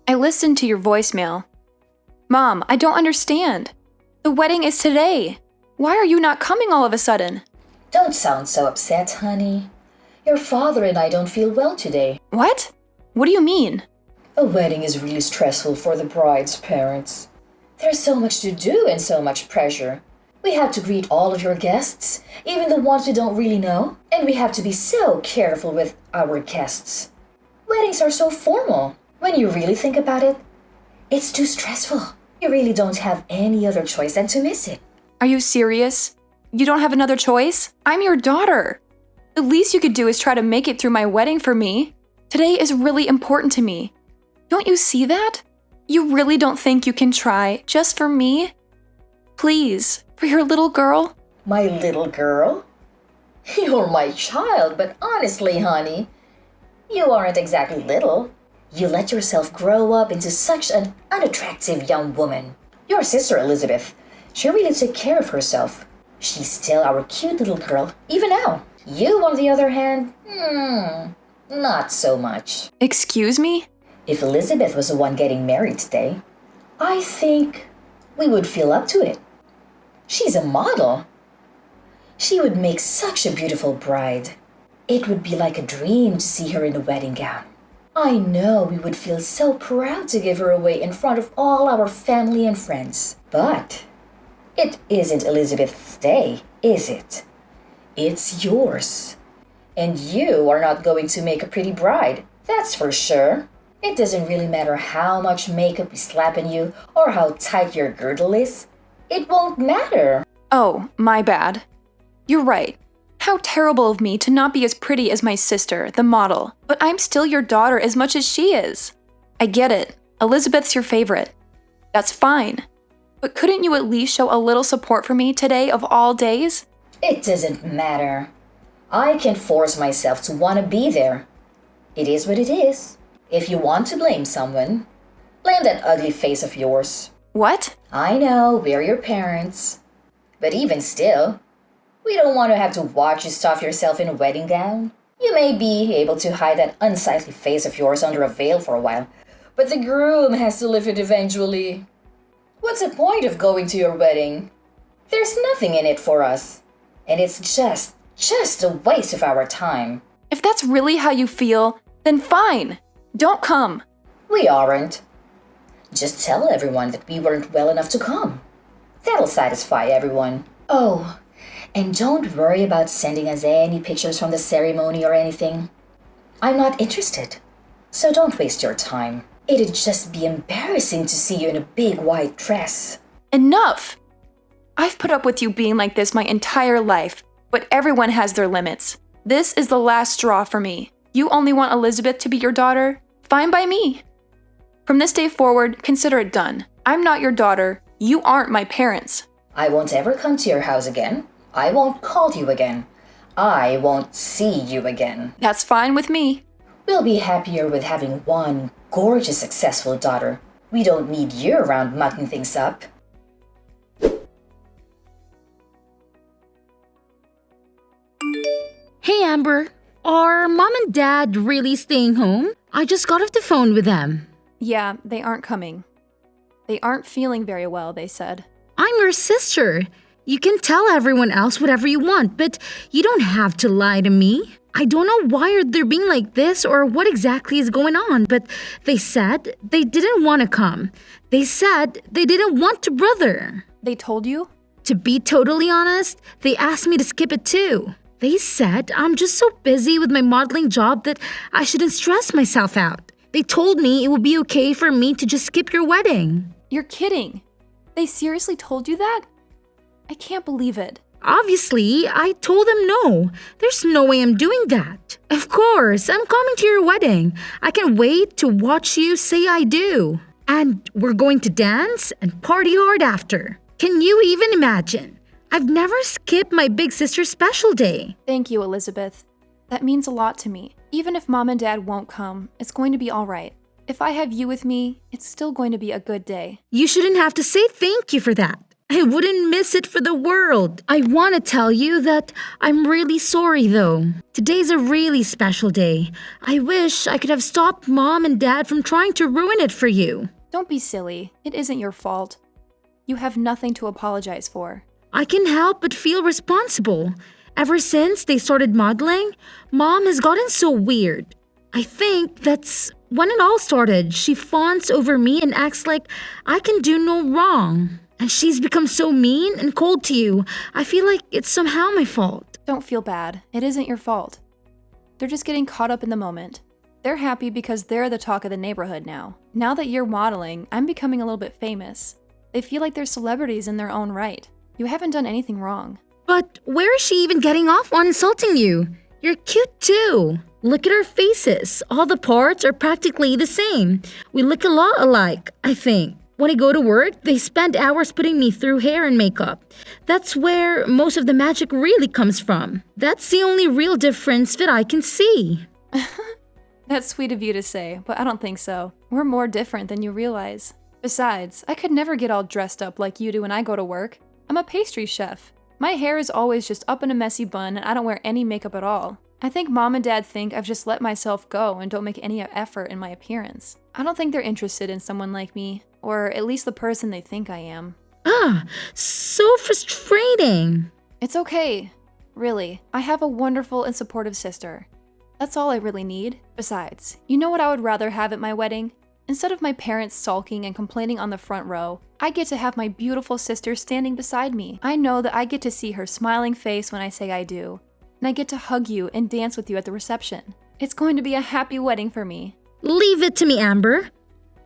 I listened to your voicemail. Mom, I don't understand. The wedding is today. Why are you not coming all of a sudden? Don't sound so upset, honey. Your father and I don't feel well today. What? What do you mean? A wedding is really stressful for the bride's parents. There's so much to do and so much pressure. We have to greet all of your guests, even the ones we don't really know. And we have to be so careful with our guests. Weddings are so formal. When you really think about it, it's too stressful. You really don't have any other choice than to miss it. Are you serious? You don't have another choice? I'm your daughter. The least you could do is try to make it through my wedding for me. Today is really important to me. Don't you see that? You really don't think you can try just for me? Please, for your little girl? My little girl? You're my child, but honestly, honey, you aren't exactly little. You let yourself grow up into such an unattractive young woman. Your sister Elizabeth, she really took care of herself. She's still our cute little girl, even now. You, on the other hand, not so much. Excuse me? If Elizabeth was the one getting married today, I think we would feel up to it. She's a model. She would make such a beautiful bride. It would be like a dream to see her in a wedding gown. I know we would feel so proud to give her away in front of all our family and friends. But it isn't Elizabeth's day, is it? It's yours. And you are not going to make a pretty bride, that's for sure. It doesn't really matter how much makeup we slap on you or how tight your girdle is. It won't matter. Oh, my bad. You're right. How terrible of me to not be as pretty as my sister, the model, but I'm still your daughter as much as she is. I get it. Elizabeth's your favorite. That's fine. But couldn't you at least show a little support for me today of all days? It doesn't matter. I can force myself to want to be there. It is what it is. If you want to blame someone, blame that ugly face of yours. What? I know, we're your parents. But even still, we don't want to have to watch you stuff yourself in a wedding gown. You may be able to hide that unsightly face of yours under a veil for a while, but the groom has to lift it eventually. What's the point of going to your wedding? There's nothing in it for us. And it's just a waste of our time. If that's really how you feel, then fine. Don't come. We aren't. Just tell everyone that we weren't well enough to come. That'll satisfy everyone. Oh, and don't worry about sending us any pictures from the ceremony or anything. I'm not interested. So don't waste your time. It'd just be embarrassing to see you in a big white dress. Enough! I've put up with you being like this my entire life, but everyone has their limits. This is the last straw for me. You only want Elizabeth to be your daughter? Fine by me. From this day forward, consider it done. I'm not your daughter. You aren't my parents. I won't ever come to your house again. I won't call you again. I won't see you again. That's fine with me. We'll be happier with having one gorgeous, successful daughter. We don't need you around mucking things up. Hey Amber, are mom and dad really staying home? I just got off the phone with them. Yeah, they aren't coming. They aren't feeling very well, they said. I'm your sister. You can tell everyone else whatever you want, but you don't have to lie to me. I don't know why they're being like this or what exactly is going on, but they said they didn't want to come. They said they didn't want to brother. They told you? To be totally honest, they asked me to skip it too. They said I'm just so busy with my modeling job that I shouldn't stress myself out. They told me it would be okay for me to just skip your wedding. You're kidding. They seriously told you that? I can't believe it. Obviously, I told them no. There's no way I'm doing that. Of course, I'm coming to your wedding. I can't wait to watch you say I do. And we're going to dance and party hard after. Can you even imagine? I've never skipped my big sister's special day. Thank you, Elizabeth. That means a lot to me. Even if mom and dad won't come, it's going to be all right. If I have you with me, it's still going to be a good day. You shouldn't have to say thank you for that. I wouldn't miss it for the world. I want to tell you that I'm really sorry though. Today's a really special day. I wish I could have stopped Mom and Dad from trying to ruin it for you. Don't be silly. It isn't your fault. You have nothing to apologize for. I can help but feel responsible. Ever since they started modeling, Mom has gotten so weird. I think that's when it all started. She fawns over me and acts like I can do no wrong. And she's become so mean and cold to you. I feel like it's somehow my fault. Don't feel bad. It isn't your fault. They're just getting caught up in the moment. They're happy because they're the talk of the neighborhood now. Now that you're modeling, I'm becoming a little bit famous. They feel like they're celebrities in their own right. You haven't done anything wrong. But where is she even getting off on insulting you? You're cute too. Look at our faces. All the parts are practically the same. We look a lot alike, I think. When I go to work, they spend hours putting me through hair and makeup. That's where most of the magic really comes from. That's the only real difference that I can see. That's sweet of you to say, but I don't think so. We're more different than you realize. Besides, I could never get all dressed up like you do when I go to work. I'm a pastry chef. My hair is always just up in a messy bun and I don't wear any makeup at all. I think Mom and Dad think I've just let myself go and don't make any effort in my appearance. I don't think they're interested in someone like me, or at least the person they think I am. So frustrating. It's okay. Really, I have a wonderful and supportive sister. That's all I really need. Besides, you know what I would rather have at my wedding? Instead of my parents sulking and complaining on the front row, I get to have my beautiful sister standing beside me. I know that I get to see her smiling face when I say I do. And I get to hug you and dance with you at the reception. It's going to be a happy wedding for me. Leave it to me, Amber.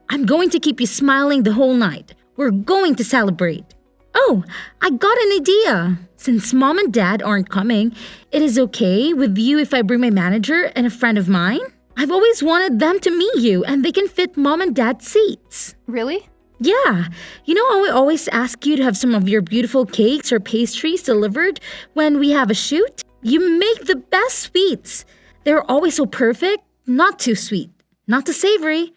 I'm going to keep you smiling the whole night. We're going to celebrate. Oh, I got an idea. Since Mom and Dad aren't coming, it is okay with you if I bring my manager and a friend of mine? I've always wanted them to meet you and they can fit Mom and Dad's seats. Really? Yeah. You know how I always ask you to have some of your beautiful cakes or pastries delivered when we have a shoot? You make the best sweets. They're always so perfect, not too sweet, not too savory.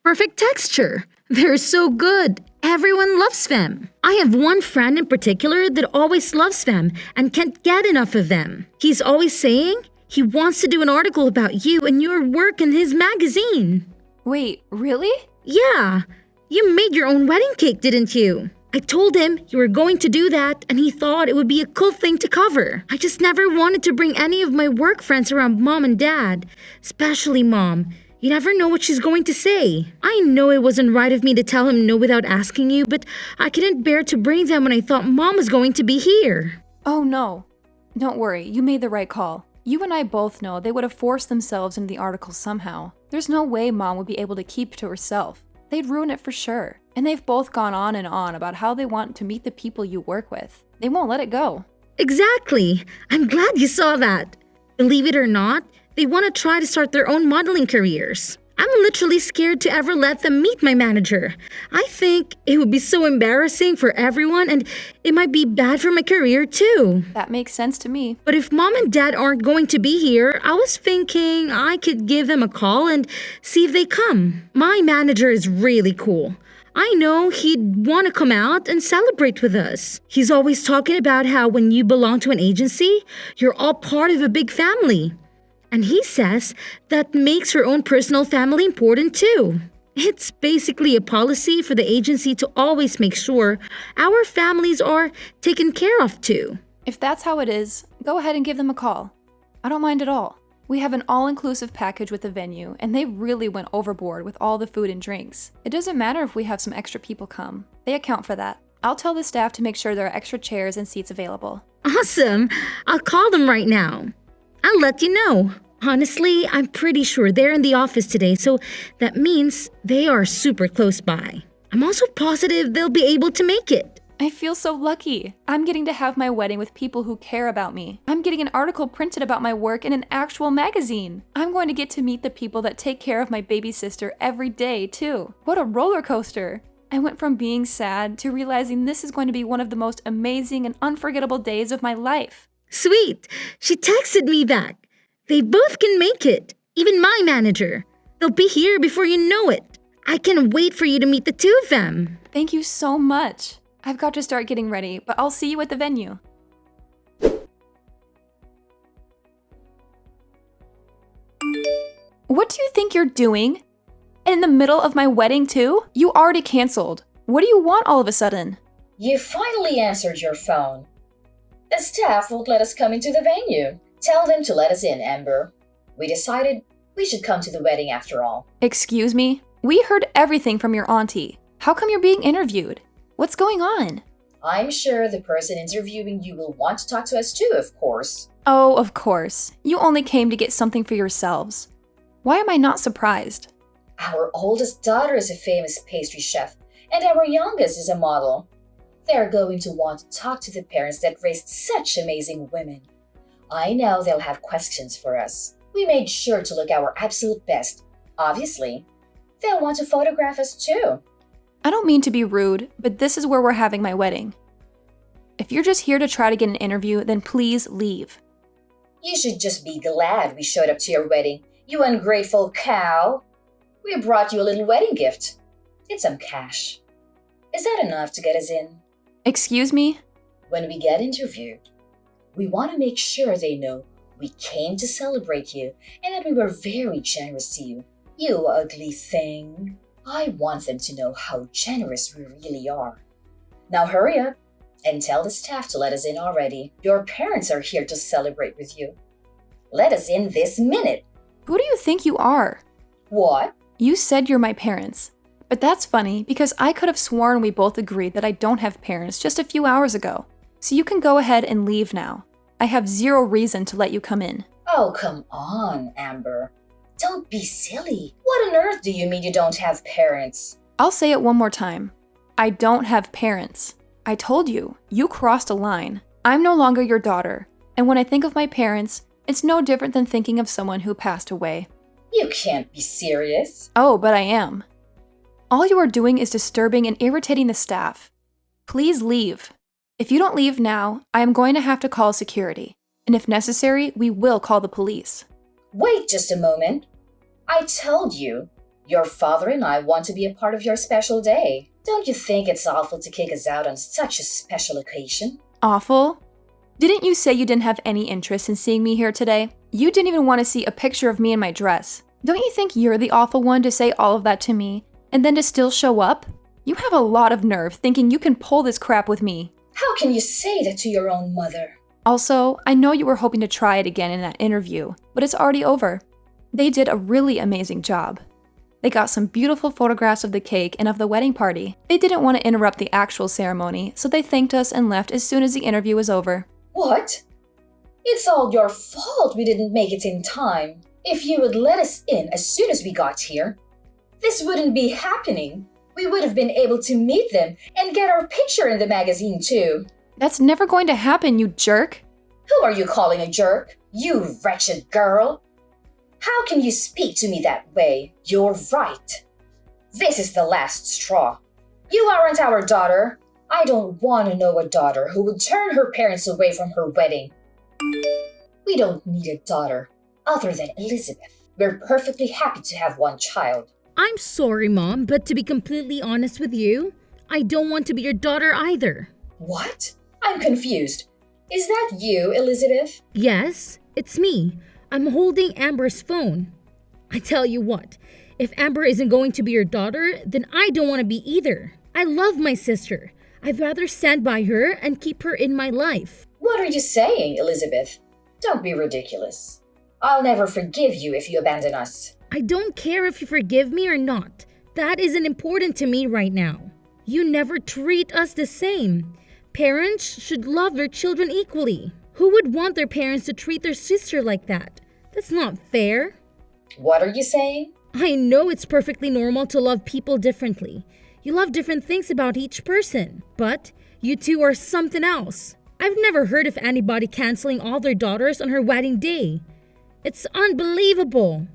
Perfect texture. They're so good. Everyone loves them. I have one friend in particular that always loves them and can't get enough of them. He's always saying he wants to do an article about you and your work in his magazine. Wait, really? Yeah. You made your own wedding cake, didn't you? I told him you were going to do that and he thought it would be a cool thing to cover. I just never wanted to bring any of my work friends around Mom and Dad, especially Mom. You never know what she's going to say. I know it wasn't right of me to tell him no without asking you, but I couldn't bear to bring them when I thought Mom was going to be here. Oh no. Don't worry, you made the right call. You and I both know they would have forced themselves into the article somehow. There's no way Mom would be able to keep it to herself. They'd ruin it for sure. And they've both gone on and on about how they want to meet the people you work with. They won't let it go. Exactly. I'm glad you saw that. Believe it or not, they want to try to start their own modeling careers. I'm literally scared to ever let them meet my manager. I think it would be so embarrassing for everyone and it might be bad for my career too. That makes sense to me. But if Mom and Dad aren't going to be here, I was thinking I could give them a call and see if they come. My manager is really cool. I know he'd want to come out and celebrate with us. He's always talking about how when you belong to an agency, you're all part of a big family. And he says that makes her own personal family important too. It's basically a policy for the agency to always make sure our families are taken care of too. If that's how it is, go ahead and give them a call. I don't mind at all. We have an all-inclusive package with the venue, and they really went overboard with all the food and drinks. It doesn't matter if we have some extra people come. They account for that. I'll tell the staff to make sure there are extra chairs and seats available. Awesome! I'll call them right now. I'll let you know. Honestly, I'm pretty sure they're in the office today, so that means they are super close by. I'm also positive they'll be able to make it. I feel so lucky. I'm getting to have my wedding with people who care about me. I'm getting an article printed about my work in an actual magazine. I'm going to get to meet the people that take care of my baby sister every day, too. What a roller coaster. I went from being sad to realizing this is going to be one of the most amazing and unforgettable days of my life. Sweet. She texted me back. They both can make it. Even my manager. They'll be here before you know it. I can't wait for you to meet the two of them. Thank you so much. I've got to start getting ready, but I'll see you at the venue. What do you think you're doing? In the middle of my wedding too? You already canceled. What do you want all of a sudden? You finally answered your phone. The staff won't let us come into the venue. Tell them to let us in, Amber. We decided we should come to the wedding after all. Excuse me? We heard everything from your auntie. How come you're being interviewed? What's going on? I'm sure the person interviewing you will want to talk to us too, of course. Oh, of course. You only came to get something for yourselves. Why am I not surprised? Our oldest daughter is a famous pastry chef, and our youngest is a model. They're going to want to talk to the parents that raised such amazing women. I know they'll have questions for us. We made sure to look our absolute best. Obviously, they'll want to photograph us too. I don't mean to be rude, but this is where we're having my wedding. If you're just here to try to get an interview, then please leave. You should just be glad we showed up to your wedding, you ungrateful cow. We brought you a little wedding gift. It's some cash. Is that enough to get us in? Excuse me? When we get interviewed, we want to make sure they know we came to celebrate you and that we were very generous to you. You ugly thing. I want them to know how generous we really are. Now hurry up and tell the staff to let us in already. Your parents are here to celebrate with you. Let us in this minute. Who do you think you are? What? You said you're my parents. But that's funny because I could have sworn we both agreed that I don't have parents just a few hours ago. So you can go ahead and leave now. I have zero reason to let you come in. Oh, come on, Amber. Don't be silly. What on earth do you mean you don't have parents? I'll say it one more time. I don't have parents. I told you, you crossed a line. I'm no longer your daughter. And when I think of my parents, it's no different than thinking of someone who passed away. You can't be serious. Oh, but I am. All you are doing is disturbing and irritating the staff. Please leave. If you don't leave now, I am going to have to call security. And if necessary, we will call the police. Wait just a moment. I told you, your father and I want to be a part of your special day. Don't you think it's awful to kick us out on such a special occasion? Awful? Didn't you say you didn't have any interest in seeing me here today? You didn't even want to see a picture of me in my dress. Don't you think you're the awful one to say all of that to me, and then to still show up? You have a lot of nerve thinking you can pull this crap with me. How can you say that to your own mother? Also, I know you were hoping to try it again in that interview, but it's already over. They did a really amazing job. They got some beautiful photographs of the cake and of the wedding party. They didn't want to interrupt the actual ceremony, so they thanked us and left as soon as the interview was over. What? It's all your fault we didn't make it in time. If you would let us in as soon as we got here, this wouldn't be happening. We would have been able to meet them and get our picture in the magazine too. That's never going to happen, you jerk. Who are you calling a jerk? You wretched girl. How can you speak to me that way? You're right. This is the last straw. You aren't our daughter. I don't want to know a daughter who would turn her parents away from her wedding. We don't need a daughter other than Elizabeth. We're perfectly happy to have one child. I'm sorry, Mom, but to be completely honest with you, I don't want to be your daughter either. What? I'm confused. Is that you, Elizabeth? Yes, it's me. I'm holding Amber's phone. I tell you what, if Amber isn't going to be your daughter, then I don't want to be either. I love my sister. I'd rather stand by her and keep her in my life. What are you saying, Elizabeth? Don't be ridiculous. I'll never forgive you if you abandon us. I don't care if you forgive me or not. That isn't important to me right now. You never treat us the same. Parents should love their children equally. Who would want their parents to treat their sister like that? That's not fair. What are you saying? I know it's perfectly normal to love people differently. You love different things about each person, but you two are something else. I've never heard of anybody canceling all their daughters on her wedding day. It's unbelievable.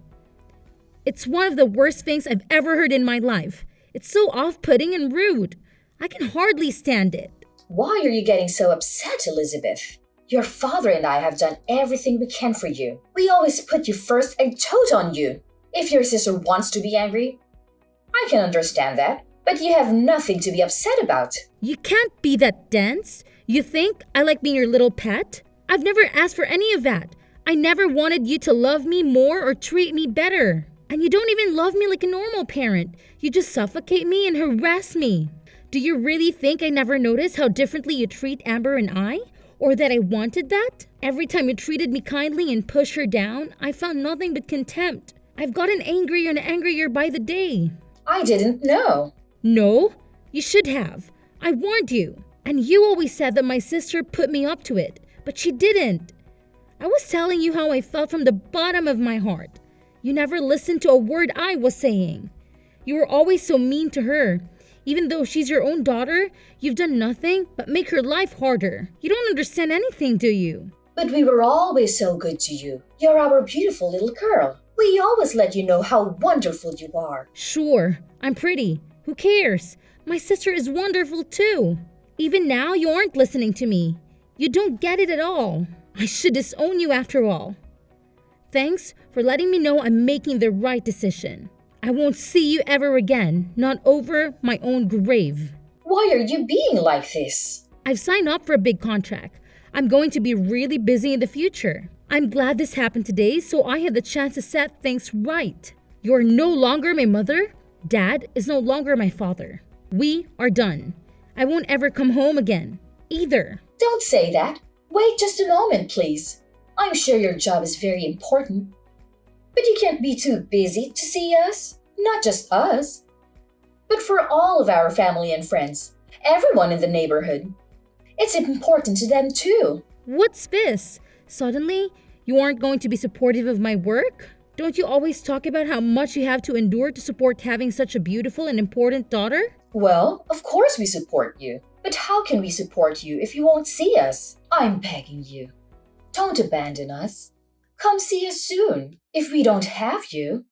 It's one of the worst things I've ever heard in my life. It's so off-putting and rude. I can hardly stand it. Why are you getting so upset, Elizabeth? Your father and I have done everything we can for you. We always put you first and told on you. If your sister wants to be angry, I can understand that. But But you have nothing to be upset about. You can't be that dense. You think I like being your little pet? I've never asked for any of that. I never wanted you to love me more or treat me better. And you don't even love me like a normal parent. You just suffocate me and harass me. Do you really think I never noticed how differently you treat Amber and I? Or that I wanted that? Every time you treated me kindly and pushed her down, I found nothing but contempt. I've gotten angrier and angrier by the day. I didn't know. No, you should have. I warned you. And you always said that my sister put me up to it, but she didn't. I was telling you how I felt from the bottom of my heart. You never listened to a word I was saying. You were always so mean to her. Even though she's your own daughter, you've done nothing but make her life harder. You don't understand anything, do you? But we were always so good to you. You're our beautiful little girl. We always let you know how wonderful you are. Sure, I'm pretty. Who cares? My sister is wonderful too. Even now, you aren't listening to me. You don't get it at all. I should disown you after all. Thanks for letting me know I'm making the right decision. I won't see you ever again, not over my own grave. Why are you being like this? I've signed up for a big contract. I'm going to be really busy in the future. I'm glad this happened today so I had the chance to set things right. You're no longer my mother. Dad is no longer my father. We are done. I won't ever come home again, either. Don't say that. Wait just a moment, please. I'm sure your job is very important. But you can't be too busy to see us. Not just us, but for all of our family and friends. Everyone in the neighborhood. It's important to them too. What's this? Suddenly, you aren't going to be supportive of my work? Don't you always talk about how much you have to endure to support having such a beautiful and important daughter? Well, of course we support you. But how can we support you if you won't see us? I'm begging you. Don't abandon us. Come see us soon. If we don't have you,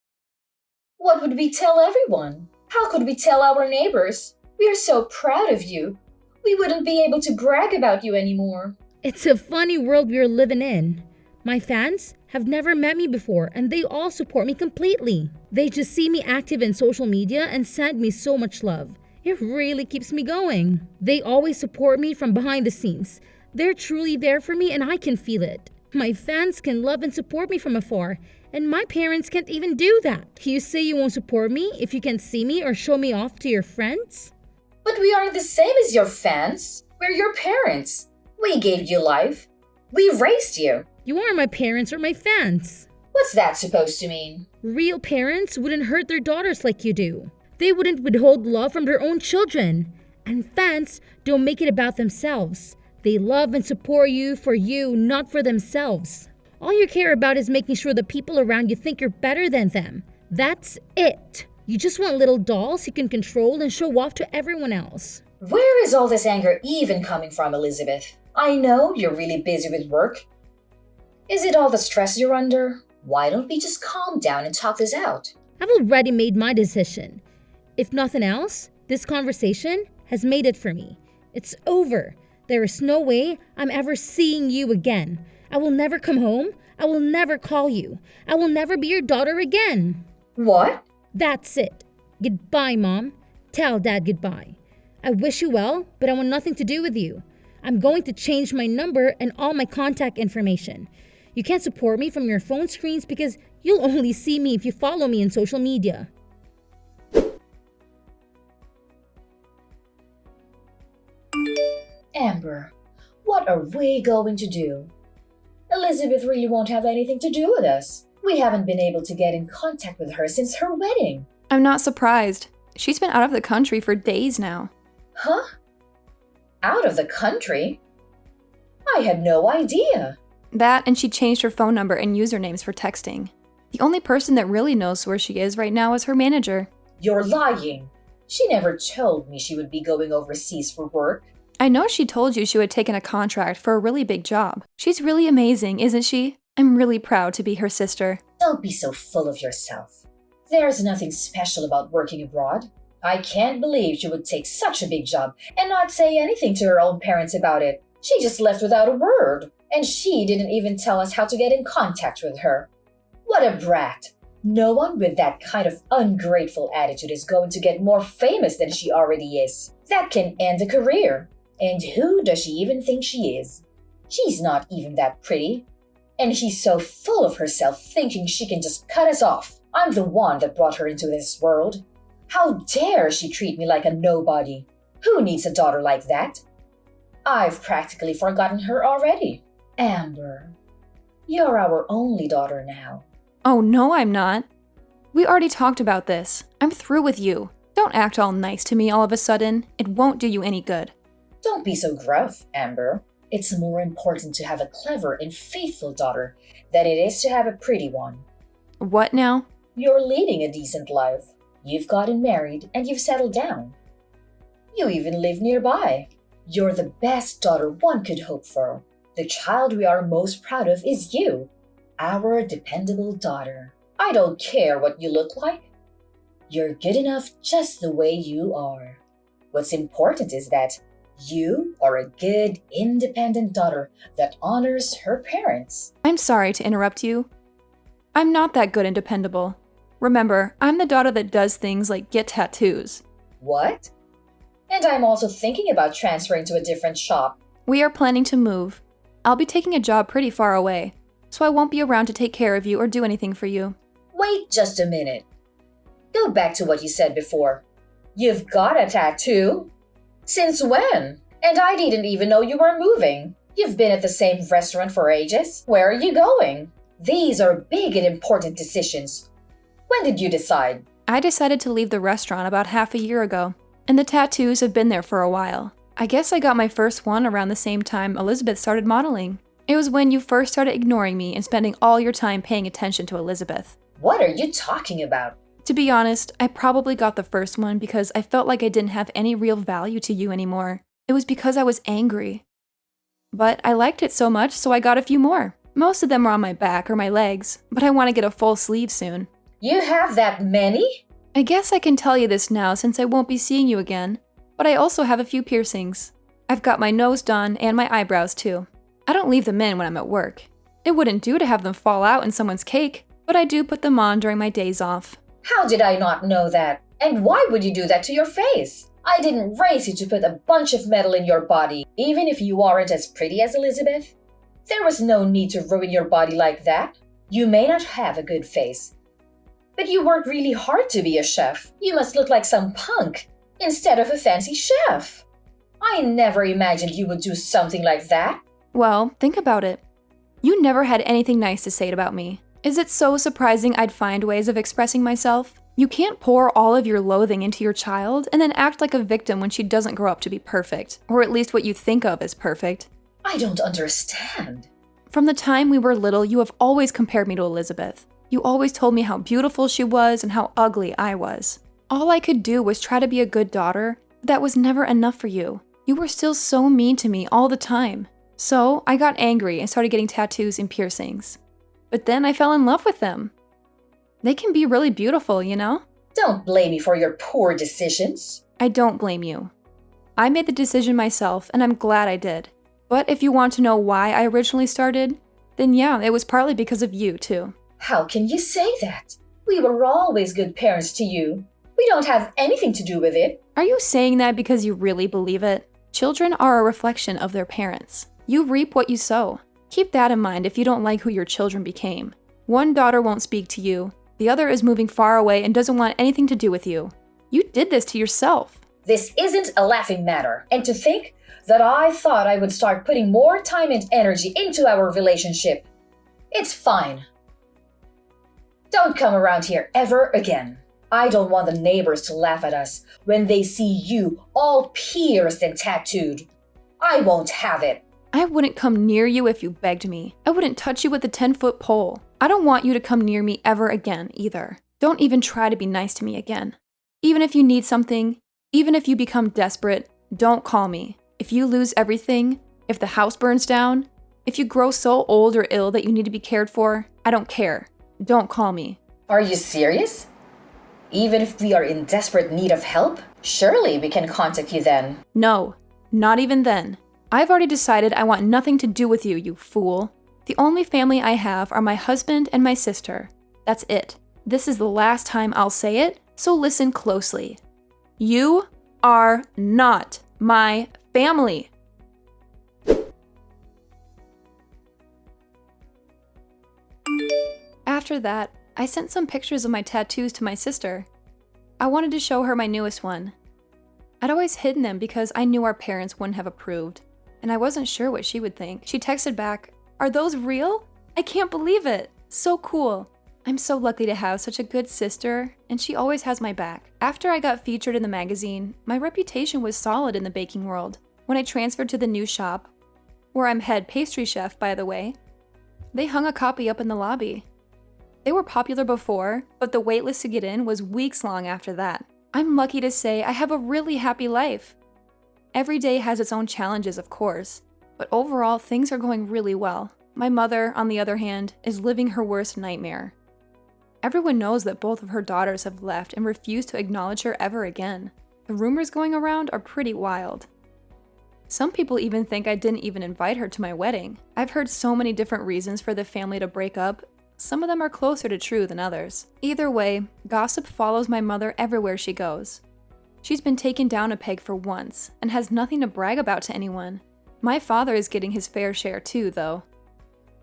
what would we tell everyone? How could we tell our neighbors? We are so proud of you. We wouldn't be able to brag about you anymore. It's a funny world we're living in. My fans have never met me before and they all support me completely. They just see me active in social media and send me so much love. It really keeps me going. They always support me from behind the scenes. They're truly there for me and I can feel it. My fans can love and support me from afar, and my parents can't even do that. You say you won't support me if you can't see me or show me off to your friends? But we aren't the same as your fans. We're your parents. We gave you life. We raised you. You aren't my parents or my fans. What's that supposed to mean? Real parents wouldn't hurt their daughters like you do. They wouldn't withhold love from their own children. And fans don't make it about themselves. They love and support you for you, not for themselves. All you care about is making sure the people around you think you're better than them. That's it. You just want little dolls you can control and show off to everyone else. Where is all this anger even coming from, Elizabeth? I know you're really busy with work. Is it all the stress you're under? Why don't we just calm down and talk this out? I've already made my decision. If nothing else, this conversation has made it for me. It's over. There is no way I'm ever seeing you again. I will never come home. I will never call you. I will never be your daughter again. What? That's it. Goodbye, Mom. Tell Dad goodbye. I wish you well, but I want nothing to do with you. I'm going to change my number and all my contact information. You can't support me from your phone screens because you'll only see me if you follow me on social media. Amber, what are we going to do? Elizabeth really won't have anything to do with us. We haven't been able to get in contact with her since her wedding. I'm not surprised. She's been out of the country for days now. Huh? Out of the country? I had no idea. That and she changed her phone number and usernames for texting. The only person that really knows where she is right now is her manager. You're lying. She never told me she would be going overseas for work. I know she told you she would taken a contract for a really big job. She's really amazing, isn't she? I'm really proud to be her sister. Don't be so full of yourself. There's nothing special about working abroad. I can't believe she would take such a big job and not say anything to her own parents about it. She just left without a word. And she didn't even tell us how to get in contact with her. What a brat. No one with that kind of ungrateful attitude is going to get more famous than she already is. That can end a career. And who does she even think she is? She's not even that pretty. And she's so full of herself thinking she can just cut us off. I'm the one that brought her into this world. How dare she treat me like a nobody? Who needs a daughter like that? I've practically forgotten her already. Amber, you're our only daughter now. Oh, no, I'm not. We already talked about this. I'm through with you. Don't act all nice to me all of a sudden. It won't do you any good. Don't be so gruff, Amber. It's more important to have a clever and faithful daughter than it is to have a pretty one. What now? You're leading a decent life. You've gotten married and you've settled down. You even live nearby. You're the best daughter one could hope for. The child we are most proud of is you, our dependable daughter. I don't care what you look like. You're good enough just the way you are. What's important is that you are a good, independent daughter that honors her parents. I'm sorry to interrupt you. I'm not that good and dependable. Remember, I'm the daughter that does things like get tattoos. What? And I'm also thinking about transferring to a different shop. We are planning to move. I'll be taking a job pretty far away, so I won't be around to take care of you or do anything for you. Wait just a minute. Go back to what you said before. You've got a tattoo? Since when? And I didn't even know you were moving. You've been at the same restaurant for ages. Where are you going? These are big and important decisions. When did you decide? I decided to leave the restaurant about half a year ago, and the tattoos have been there for a while. I guess I got my first one around the same time Elizabeth started modeling. It was when you first started ignoring me and spending all your time paying attention to Elizabeth. What are you talking about? To be honest, I probably got the first one because I felt like I didn't have any real value to you anymore. It was because I was angry. But I liked it so much, so I got a few more. Most of them are on my back or my legs, but I want to get a full sleeve soon. You have that many? I guess I can tell you this now since I won't be seeing you again, but I also have a few piercings. I've got my nose done and my eyebrows too. I don't leave them in when I'm at work. It wouldn't do to have them fall out in someone's cake, but I do put them on during my days off. How did I not know that? And why would you do that to your face? I didn't raise you to put a bunch of metal in your body, even if you aren't as pretty as Elizabeth. There was no need to ruin your body like that. You may not have a good face, but you work really hard to be a chef. You must look like some punk instead of a fancy chef. I never imagined you would do something like that. Well, think about it. You never had anything nice to say about me. Is it so surprising I'd find ways of expressing myself? You can't pour all of your loathing into your child and then act like a victim when she doesn't grow up to be perfect, or at least what you think of as perfect. I don't understand. From the time we were little, you have always compared me to Elizabeth. You always told me how beautiful she was and how ugly I was. All I could do was try to be a good daughter, but that was never enough for you. You were still so mean to me all the time. So I got angry and started getting tattoos and piercings. But then I fell in love with them. They can be really beautiful, you know? Don't blame me for your poor decisions. I don't blame you. I made the decision myself, and I'm glad I did. But if you want to know why I originally started, then yeah, it was partly because of you, too. How can you say that? We were always good parents to you. We don't have anything to do with it. Are you saying that because you really believe it? Children are a reflection of their parents. You reap what you sow. Keep that in mind if you don't like who your children became. One daughter won't speak to you. The other is moving far away and doesn't want anything to do with you. You did this to yourself. This isn't a laughing matter. And to think that I thought I would start putting more time and energy into our relationship. It's fine. Don't come around here ever again. I don't want the neighbors to laugh at us when they see you all pierced and tattooed. I won't have it. I wouldn't come near you if you begged me. I wouldn't touch you with a 10-foot pole. I don't want you to come near me ever again, either. Don't even try to be nice to me again. Even if you need something, even if you become desperate, don't call me. If you lose everything, if the house burns down, if you grow so old or ill that you need to be cared for, I don't care. Don't call me. Are you serious? Even if we are in desperate need of help, surely we can contact you then. No, not even then. I've already decided I want nothing to do with you, you fool. The only family I have are my husband and my sister. That's it. This is the last time I'll say it, so listen closely. You are not my family. After that, I sent some pictures of my tattoos to my sister. I wanted to show her my newest one. I'd always hidden them because I knew our parents wouldn't have approved, and I wasn't sure what she would think. She texted back, "Are those real? I can't believe it. So cool. I'm so lucky to have such a good sister, and she always has my back." After I got featured in the magazine, my reputation was solid in the baking world. When I transferred to the new shop, where I'm head pastry chef, by the way, they hung a copy up in the lobby. They were popular before, but the waitlist to get in was weeks long after that. I'm lucky to say I have a really happy life. Every day has its own challenges, of course, but overall things are going really well. My mother, on the other hand, is living her worst nightmare. Everyone knows that both of her daughters have left and refuse to acknowledge her ever again. The rumors going around are pretty wild. Some people even think I didn't even invite her to my wedding. I've heard so many different reasons for the family to break up. Some of them are closer to true than others. Either way, gossip follows my mother everywhere she goes. She's been taken down a peg for once and has nothing to brag about to anyone. My father is getting his fair share too, though.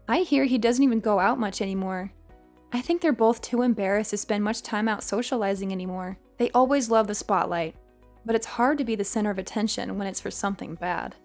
I hear he doesn't even go out much anymore. I think they're both too embarrassed to spend much time out socializing anymore. They always love the spotlight, but it's hard to be the center of attention when it's for something bad.